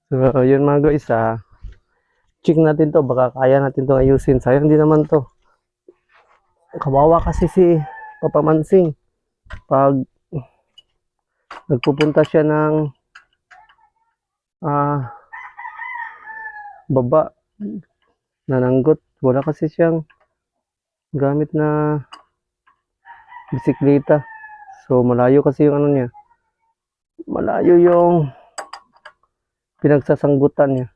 So, yun mga guys, check natin to, baka kaya natin to ayusin. Sayang din naman to. Kawawa kasi si Papa Mansing. Pag nagpupunta siya ng baba, nananggot. Wala kasi siyang gamit na bisikleta. So, malayo kasi yung ano niya. Malayo yung pinagsasanggutan niya.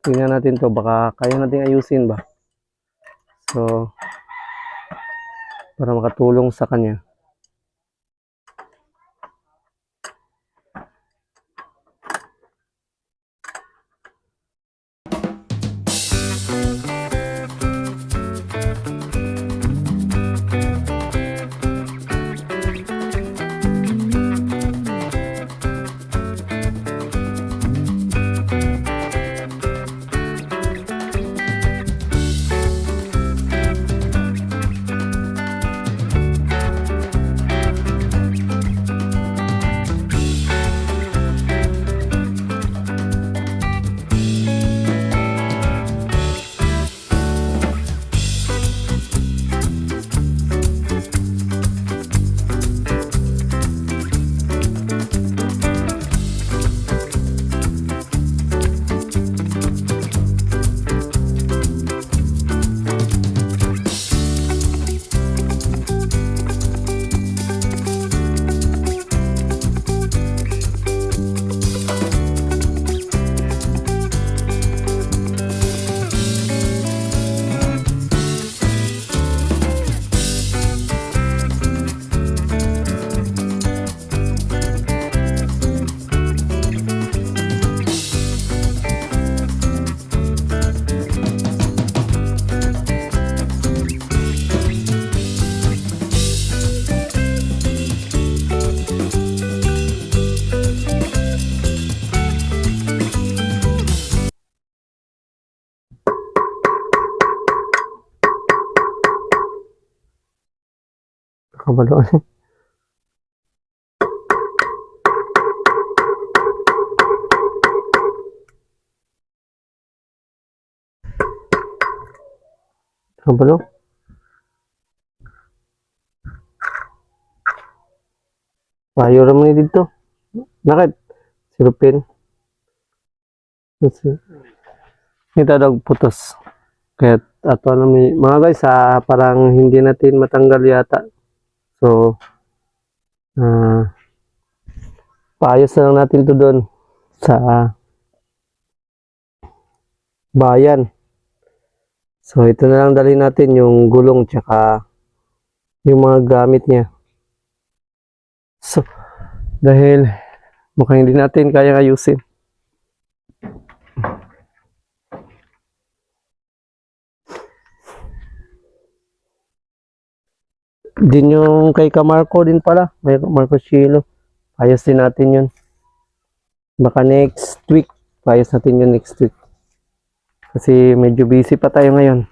Tingnan natin to, baka kaya natin ayusin ba. So, para makatulong sa kanya. Kabalo. Kabalo. Payo naman dito. Bakit? Silupin. Ito daw putos. Kaya ato namin, mga guys, parang hindi natin matanggal yata. So, paayos na lang natin to doon sa bayan. So, ito na lang dalhin natin yung gulong tsaka yung mga gamit niya. So, dahil mukhang hindi natin kayang ayusin. Din yung kay Kamarco din pala. May Marco Chilo. Ayos din natin yun. Baka next week. Ayos natin yun next week. Kasi medyo busy pa tayo ngayon.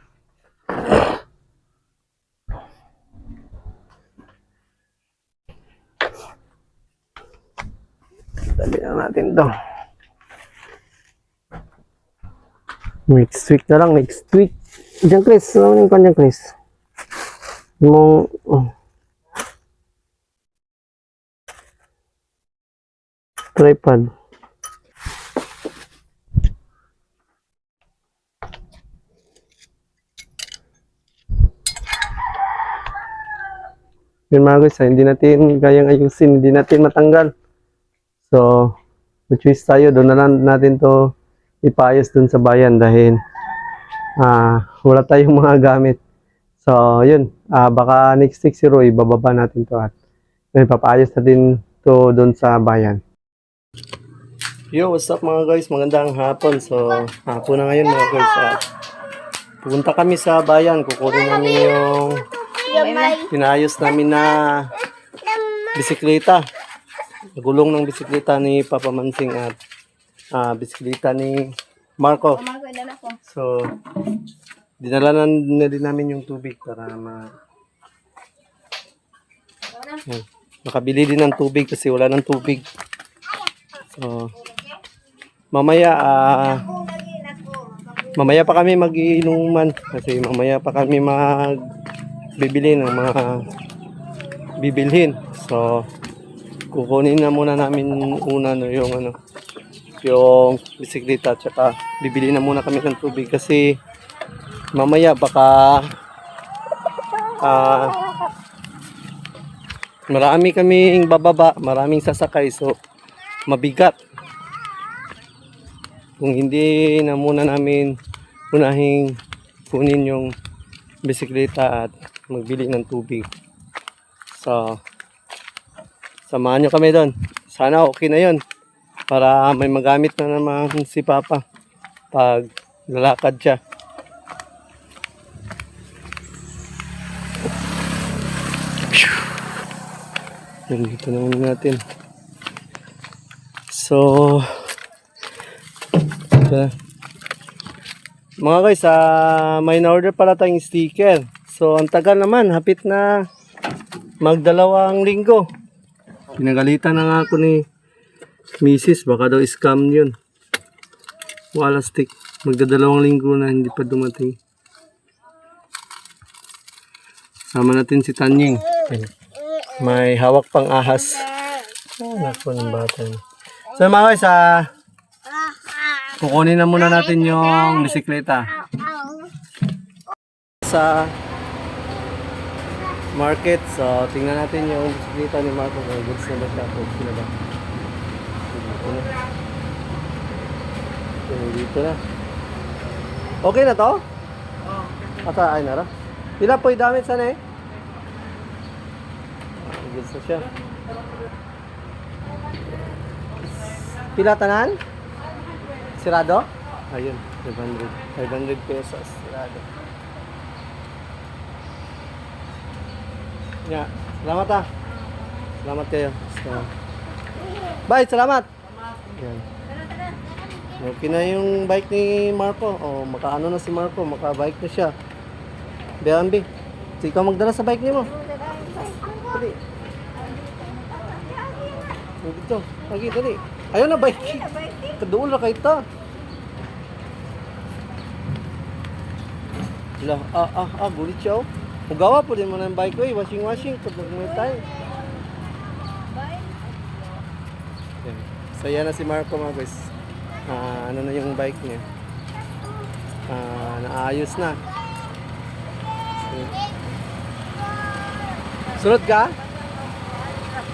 Dali lang natin to. Next week na lang. Next week. Diyan Chris. Ano yung kanyang Chris? Yung tripod. Yun mga guys, hindi natin kayang ayusin, hindi natin matanggal. So, choice tayo, doon na lang natin to ipayos doon sa bayan dahil wala tayong mga gamit. So, yun, baka next week si Roy, bababa natin to at papaayos natin to doon sa bayan. Yo, what's up mga guys? Magandang hapon. So, hapon na ngayon mga guys. Pupunta kami sa bayan, kukunin namin yung pinayos namin na bisikleta. Gulong ng bisikleta ni Papa Mansing at bisikleta ni Marco. So, dinala na din namin yung tubig para makabili din ng tubig kasi wala ng tubig. So, mamaya, mamaya pa kami mag-iinuman kasi mamaya pa kami magbibili ng mga bibilhin. So, kukunin na muna namin una no, yung bisikleta, tsaka bibili na muna kami ng tubig kasi mamaya baka marami kaming bababa, maraming sasakay, so mabigat. Kung hindi na muna namin unahing kunin yung bisikleta at magbili ng tubig. So, samahan nyo kami doon. Sana okay na yun. Para may magamit na naman si Papa pag lalakad siya. Dito na muna natin. So, mga guys, may na-order pala tayong sticker. So, ang tagal naman, hapit na magdalawang linggo. Pinagalitan na nga ako ni Mrs. Baka daw scam yun. Wala stick. Magdadalawang linggo na hindi pa dumating. Sama natin si Tanying. May hawak pang ahas. Naku ng bata. So mga guys, kukunin na muna natin yung bisikleta sa market. So tingnan natin yung bisikleta ni Marco kung goods na ba siya, okay na ba. Dito na. Okay na to? Ata ay nara. Pila po yung damit sana eh? Goods na siya. Pila tanan? Sirado? Ayun, 500. 500 pesos. Sirado. Yeah. Salamat Salamat kayo. Bye, salamat. Yan. Okay na yung bike ni Marco. O, makaano na si Marco. Maka-bike na siya. Biambi. Ikaw magdala sa bike niyo mo. Dali. Dito. Lagi, dali. Ayaw na bike. Kaduol na kayo ito. Gulit siya oh. Mugawa po din mo ng bike ko eh. Washing. Pag may tayo. So yan na si Marco mga guys. Ano na yung bike niya. Naayos na. Sunod ka?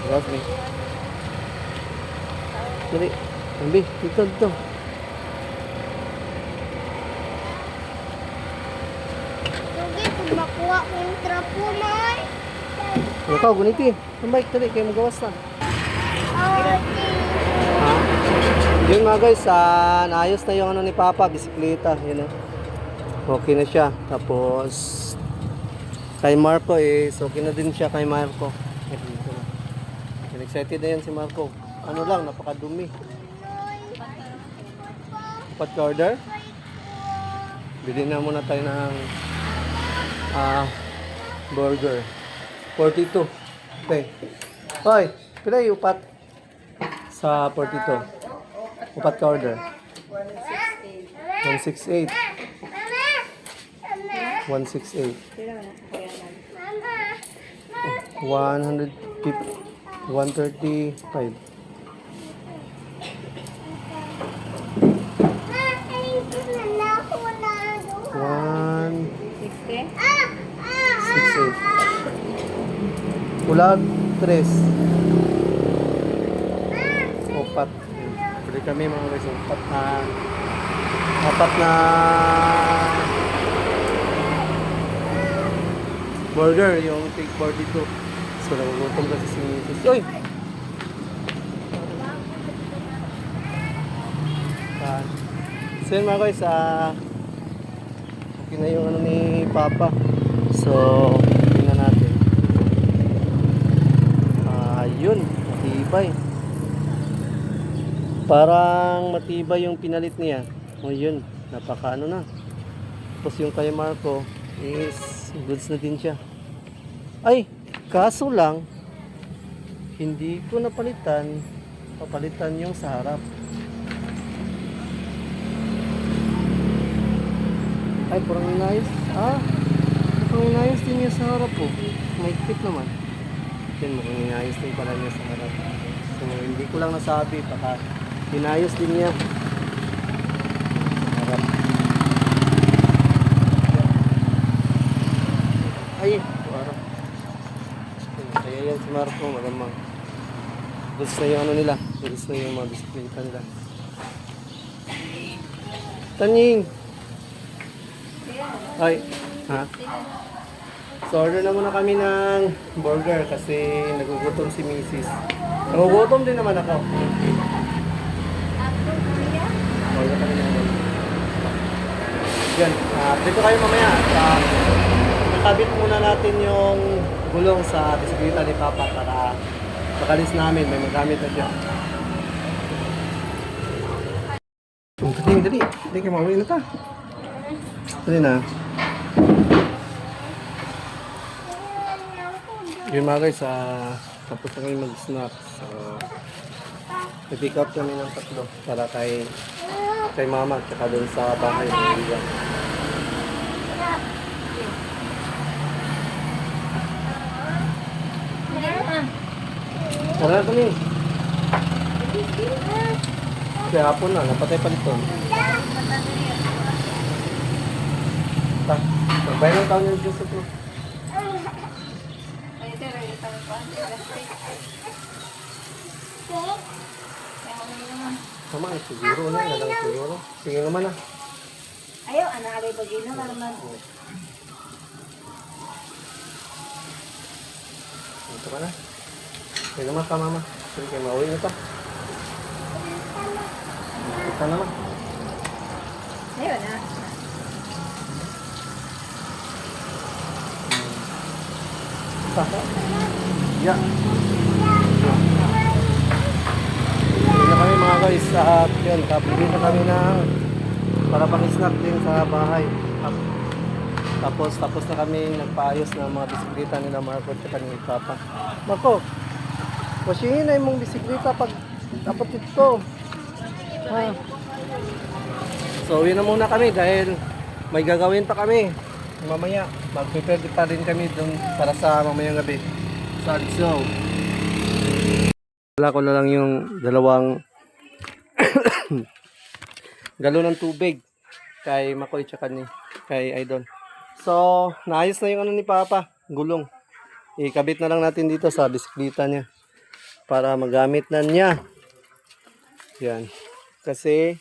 Sunod me. Dali. Ambi, dito. Kung makuha ko yung trapo, Nay. Ikaw, guniti. Ang bike, dali. Kayo magawas na. Yun mga guys, naayos na yung ano ni Papa, bisikleta. Yun okay na siya. Tapos, kay Marco okay na din siya kay Marco. Excited na yan si Marco. Ano lang, napakadumi. Pat ka order? Bili na muna tayo ng burger. 42. Okay. Hoy, pila yung upat sa 42. Upat ka order. 168. 168. 135. One 68. Ulag 3. Upat. Pwede kami mga guys, apat na burger, yung take 42. So nagugutom kasi si Mrs. Oy! So yun mga guys, okay na yung ano ni Papa. So tingnan natin. Yun, matibay. Parang matibay yung pinalit niya. O yun, napaka ano na. Tapos yung kay Marco is goods na din siya. Ay, kaso lang hindi ko napalitan. Papalitan yung sa harap. Ay, parang inayos. Ah, parang inayos din niya sa harap po. May tip naman. Yan, mukhang inayos din pala niya sa harap. So, hindi ko lang nasabi. Baka inayos din niya sa harap. Ay, harap. Kaya yan si Marco, magamang. Goods na yung ano nila. Goods na yung mga bisikleta nila. Tanying! Ay, ha? So order na muna kami ng burger kasi nagugutom si Mrs. Nagugutom din naman ako. Order kami ng burger. Yan, dito kayo mamaya. Nakabit muna natin yung gulong sa bisikleta ni Papa para pakalis namin. May magamit na siya. Dali. Dali kayo mauwi na ta. Dali na. Yun mga guys, tapos na kami mag-snack. So, nag-pick up kami ng 3 para kay mama at saka doon sa bahay. Tara na kami. Kaya hapon na, napatay pa dito. Magbay ng taon yung Diyos ito. Sama, siguro na, nalang siguro. Sige naman na. Ayaw, analay bagay na naman. Ito ka na. Sige naman ka, mama. Sige kayo, mauwi na ito. Ito naman. Ayaw na. Yeah. Hindi na kami mga guys sa yun. Kapili na kami na para pang-snack din sa bahay. Tapos na kami nagpaayos ng mga bisikleta nila Marco at ni Papa. Marco, wasingin na yung mong bisikleta pag dapat ito. Ha. So uwi na muna kami dahil may gagawin pa kami. Mamaya, mag-prepare pa rin kami dun para sa mamayang gabi. So, wala ko na lang yung 2 galon ng tubig kay Makoy tsaka kay Idol. So, naayos na yung ano ni Papa, gulong. Ikabit na lang natin dito sa bisikleta niya para magamit na niya. Yan. Kasi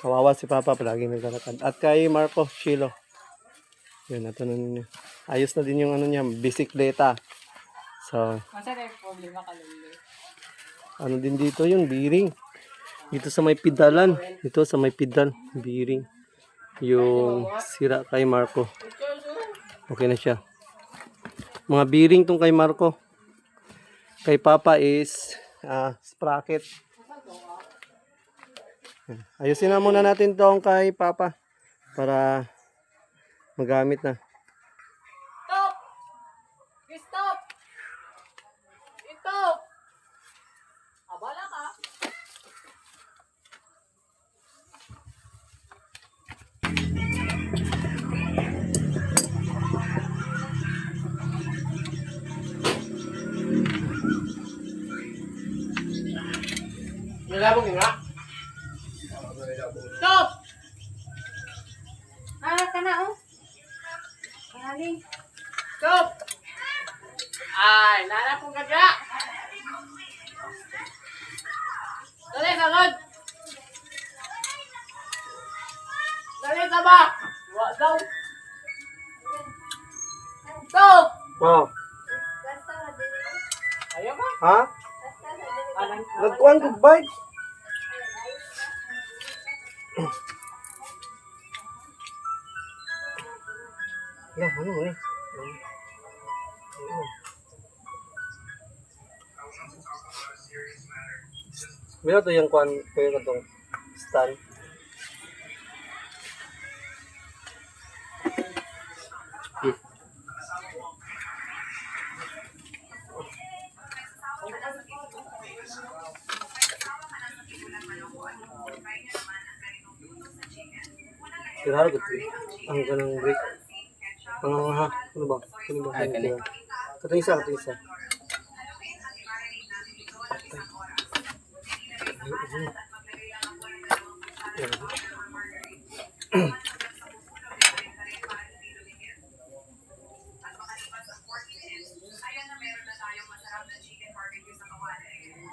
kawawa si Papa palagi naglalakad. At kay Marco, Chilo. Yan, nato na niya. Ayos na din yung ano niya, bisikleta. So, ano din dito yung bearing. Dito sa may pedalan. Dito sa may pedal, bearing. Yung sira kay Marco. Okay na siya. Mga bearing tong kay Marco. Kay Papa is sprocket. Ayusin na muna natin tong kay Papa para magamit na. Stop! Stop! Stop! Abala ka. Nilabog nga. Stop! Ka na, oh. Aling. Stop! Ay, nana pong gadya! Dali, sagad! Dali, taba! Wala daw! Stop! Oh. Ayaw ba? Ha? Nagkuhan ko bike. Ya, ano mo eh. Mira to yung kuhan ko yung itong stand. Tirado ko ito. Ang ganang break. Pangangaha. Ano ba? Ano ba? Ah, kani. Katong isa, katong isa.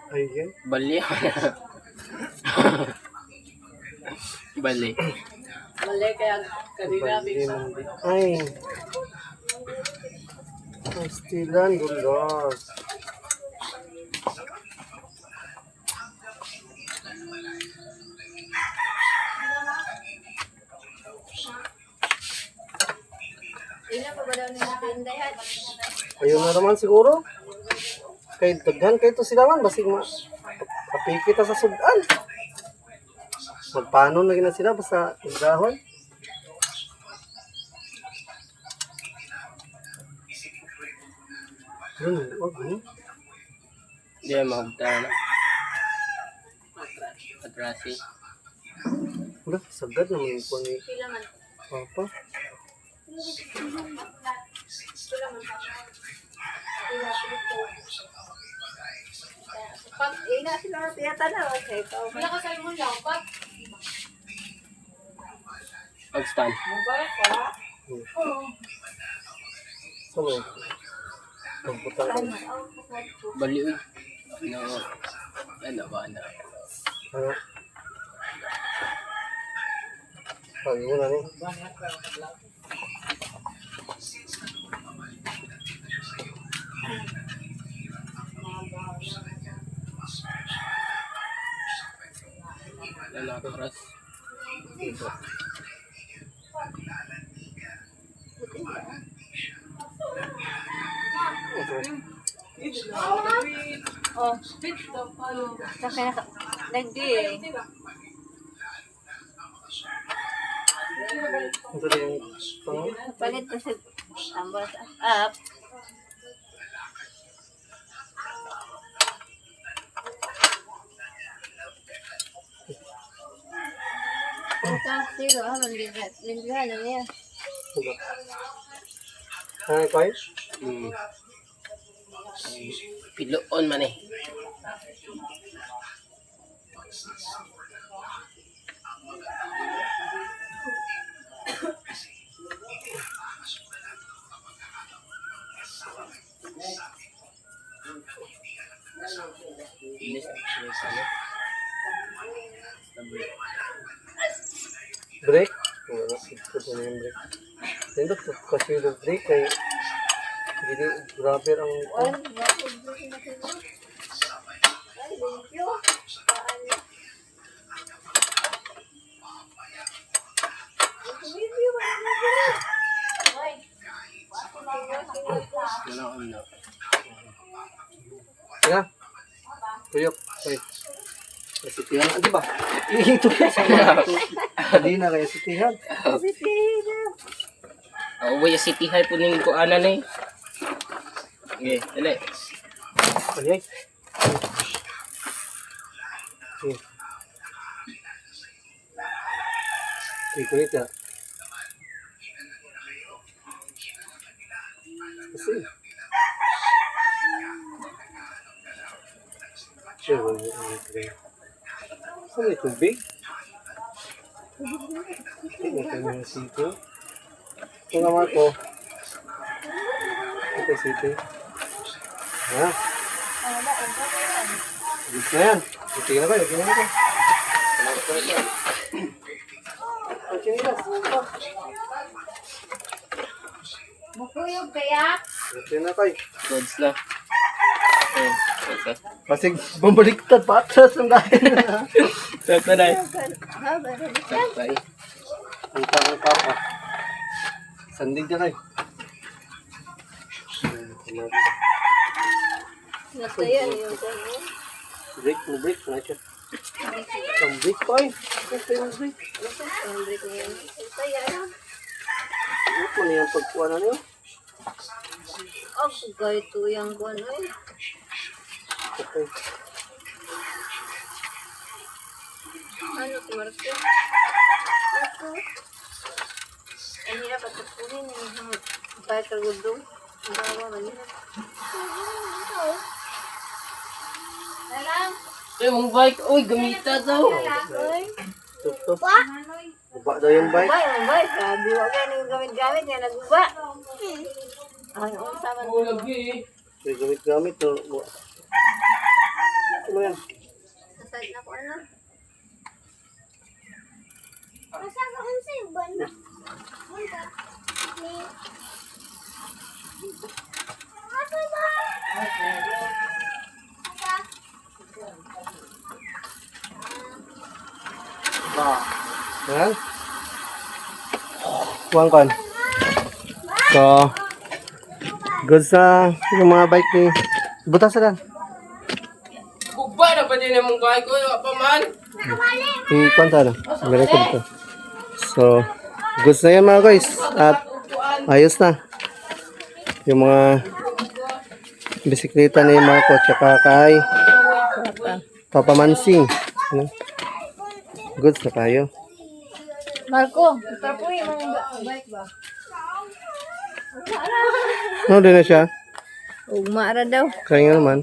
Ayun. Bali. Bali. Mali kaya kanina Ay. Pastilan, gulas. Ilan pa ba daw nila tindahan? Ayun na naman siguro. Kay daghan kay to silangan basig kapiki ta sa sudan. Magpanon na gina sila basta igahon. Wag ni. Di magta na. Atrasi. Wala, sagad naman ko ni Pila man. Papa. Pag ina sila na tiyatanaw. Okay, ikaw. Wala ka sa limon lang, pat. Pag-stand. Mabait ka? Sabo. Komputer ko. Bali. Uy. No. Ano ba na? Ano? Pag mo na ni. Ano atras? Oh. Kasi nasa... Nagdi eh. Ito din pang Palit pa sa... Ambas up. Ito, zero. Lindihan na niya. Diba? Ano ko ay? Hmm. Piloon man eh. Bilis. Bilis ano? Break? Wala, ito na yung break. Tindot kasi yung break kay hindi grabe ang Ay, thank you. Wala akong na. Tira. Tuyok. Ay. Kasi tiyan, di ba? Ito kaya sa mga. Hindi na kaya si tiyan. Uwi yung city high po ning kuanan eh. Okay, dali. Ay. Kulit ya. Kasi. Saan may tubig? Hindi ko yung sito. Ito naman ko. Ito sito. Ha? Gusto na yan. Tingnan na kayo. Tingnan na kayo. Ang sinilas. Bukuyog kaya? Tingnan na kayo. Goods na. Okay, so. Pasig bumaliktad pa atras ang dahil na. Sakto na. Ha, baro na. Sakto eh. Ang tanong papa. Sandig na kayo. Nasa yan yung gano'n. Break mo break. Ang break pa eh. Ito yung break. Ang break niya. Ito yan. Ano po niya pagkuha na niyo? Oh, ganito yung gano'n eh. Okay. Ano, Marco? Marco? Ang hirap at tapunin yung kahit kagudong. Ang bawa man yun. Eh, mong bike. Uy, gamita daw. Ay, Guba daw yung bike. bay. Sabi ko kayo nang gamit-gamit niya, nagguba. Ay, ang sama Oh, lagi. May gamit-gamit to. Ano yan? Nasad na ko ano. Yan. Kuhan. So, goods na yung mga bike ni... Butas na lang. Kuba na pa din mong bike. Uy, apa man. I-kuhan tayo. Meron ko dito. So, goods na yan mga guys. At ayos na. Yung mga bisikleta ni Marco tsaka kay Papa Mansing. Ano? Goods na tayo. Marco, tapuin mo yung bike ba? Ano din na siya? Ugma ra daw. Kaya nga naman.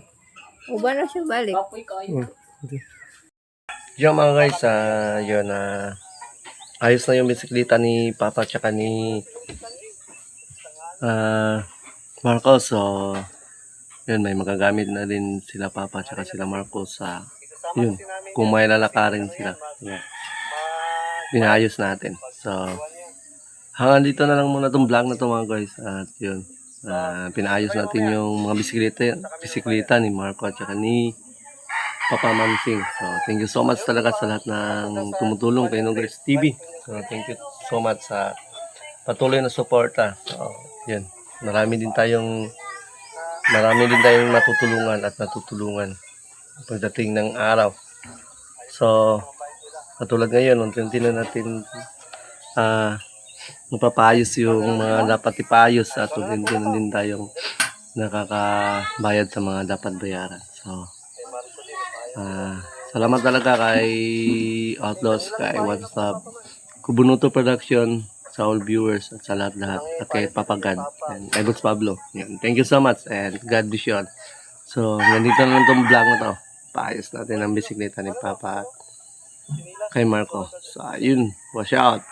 Uba na siya balik. Yung mga guys, yun, ayos na yung bisikleta ni Papa tsaka ni Marco. So, yun, may magagamit na din sila Papa tsaka sila Marco sa, yun, kung may lalakarin sila. Yun. Pinayos natin. So, hanggang dito na lang muna itong vlog na to mga guys. At yun, pinayos natin yung mga bisikleta ni Marco at saka ni Papa Mansing. So, thank you so much talaga sa lahat ng tumutulong kay Nogres TV. So, thank you so much sa patuloy na suporta. So, yun. Marami din tayong matutulungan at natutulungan pagdating ng araw. So, katulad ngayon, unti-unti na natin mapapayos yung mga dapat ipayos at unti na din tayong nakakabayad sa mga dapat bayaran. So, salamat talaga kay Outlaws, kay WhatsApp, Kubunuto Production, sa all viewers at sa lahat-lahat, at kay Papa God and kay Boss Pablo. Yan. Thank you so much and God bless you all. So, nandito na lang itong vlog na to. Paayos natin ang bisikleta ni Papa at kay Marco. So, ayun. Watch out.